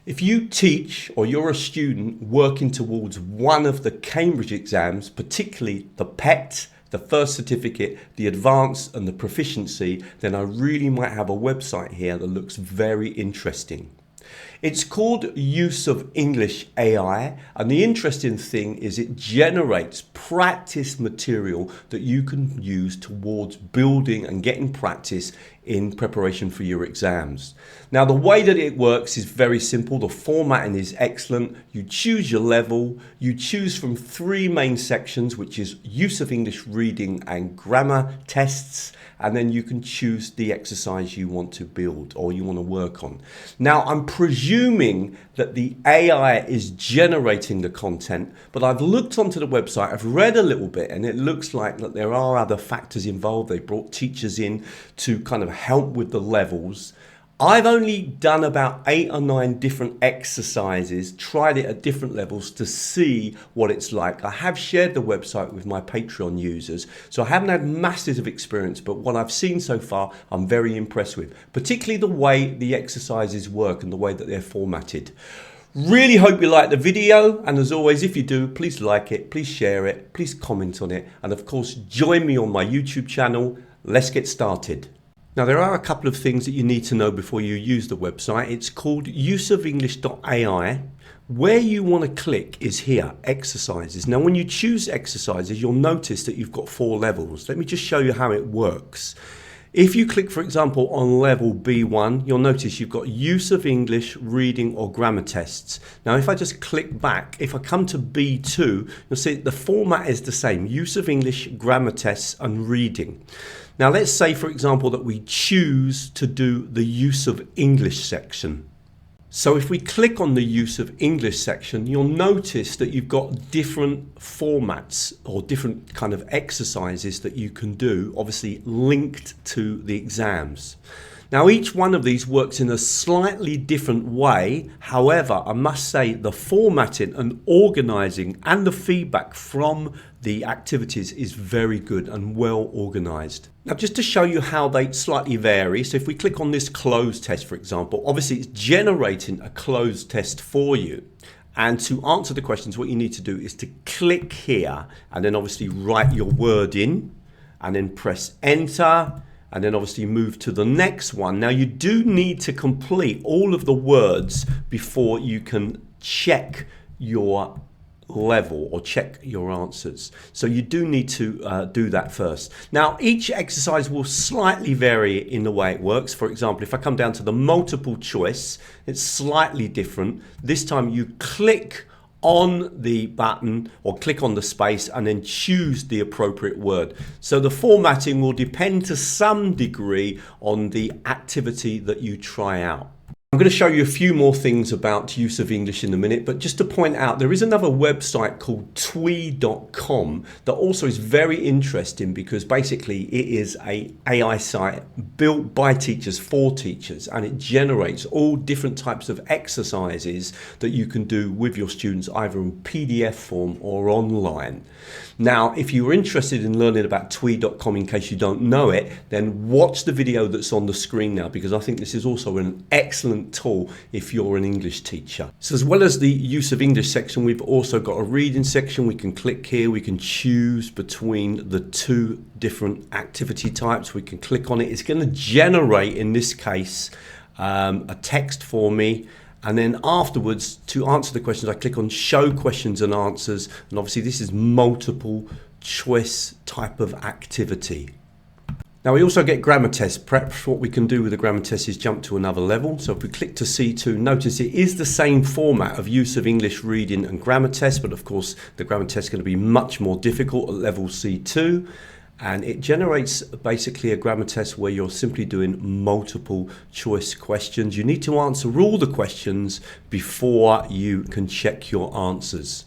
If you teach or you're a student working towards one of the Cambridge exams, particularly the PET, the first certificate, the advanced and the proficiency, then I really might have a website here that looks very interesting. It's called Use of English AI, and the interesting thing is it generates practice material that you can use towards building and getting practice in preparation for your exams. Now, the way that it works is very simple. The formatting is excellent. You choose your level. You choose from 3 main sections, which is use of English reading and grammar tests, and then you can choose the exercise you want to build or you want to work on. Now, I'm presuming that the AI is generating the content, but I've looked onto the website, I've read a little bit, and it looks like that there are other factors involved. They brought teachers in to kind of help with the levels. I've only done about 8 or 9 different exercises, tried it at different levels to see what it's like. I have shared the website with my Patreon users, so I haven't had masses of experience, but what I've seen so far, I'm very impressed with, particularly the way the exercises work and the way that they're formatted. Really hope you like the video, and as always, if you do, please like it, please share it, please comment on it, and of course, join me on my YouTube channel. Let's get started. Now, there are a couple of things that you need to know before you use the website. It's called useofenglish.ai. Where you want to click is here, exercises. Now, when you choose exercises, you'll notice that you've got 4 levels. Let me just show you how it works. If you click, for example, on level B1, you'll notice you've got use of English, reading or grammar tests. Now, if I just click back, if I come to B2, you'll see the format is the same, use of English, grammar tests and reading. Now, let's say, for example, that we choose to do the use of English section. So if we click on the use of English section, you'll notice that you've got different formats or different kind of exercises that you can do, obviously linked to the exams. Now, each one of these works in a slightly different way. However, I must say the formatting and organizing and the feedback from the activities is very good and well organized. Now, just to show you how they slightly vary, so if we click on this closed test, for example, obviously it's generating a closed test for you. And to answer the questions, what you need to do is to click here and then obviously write your word in and then press enter. And then obviously move to the next one. Now, you do need to complete all of the words before you can check your level or check your answers. So you do need to do that first. Now, each exercise will slightly vary in the way it works. For example, if I come down to the multiple choice, it's slightly different. This time you click on the button or click on the space and then choose the appropriate word. So the formatting will depend to some degree on the activity that you try out. I'm going to show you a few more things about use of English in a minute, but just to point out, there is another website called twee.com that also is very interesting because basically it is an AI site built by teachers for teachers, and it generates all different types of exercises that you can do with your students either in PDF form or online. Now, if you're interested in learning about twee.com in case you don't know it, then watch the video that's on the screen now, because I think this is also an excellent tool if you're an English teacher. So as well as the use of English section, we've also got a reading section. We can click here, we can choose between the 2 different activity types. We can click on it. It's going to generate, in this case, a text for me. And then afterwards, to answer the questions, I click on show questions and answers. And obviously this is multiple choice type of activity. Now, we also get grammar tests. Perhaps what we can do with the grammar test is jump to another level. So if we click to C2, notice it is the same format of use of English reading and grammar test, but of course the grammar test is going to be much more difficult at level C2. And it generates basically a grammar test where you're simply doing multiple choice questions. You need to answer all the questions before you can check your answers.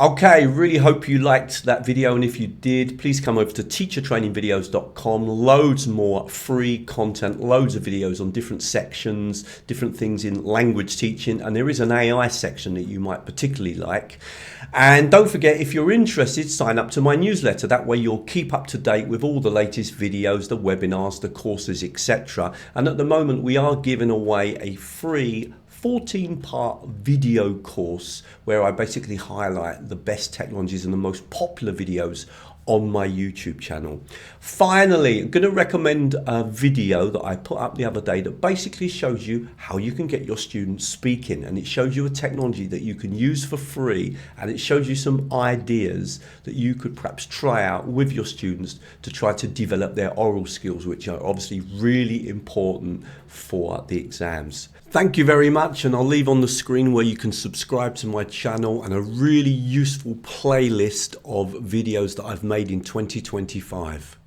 Okay, really hope you liked that video, and if you did, please come over to teachertrainingvideos.com. Loads more free content, loads of videos on different sections, different things in language teaching, and there is an AI section that you might particularly like. And don't forget, if you're interested, sign up to my newsletter. That way you'll keep up to date with all the latest videos, the webinars, the courses, etc. And at the moment we are giving away a free 14-part video course where I basically highlight the best technologies and the most popular videos on my YouTube channel. Finally, I'm going to recommend a video that I put up the other day that basically shows you how you can get your students speaking, and it shows you a technology that you can use for free, and it shows you some ideas that you could perhaps try out with your students to try to develop their oral skills, which are obviously really important for the exams. Thank you very much, and I'll leave on the screen where you can subscribe to my channel and a really useful playlist of videos that I've made in 2025.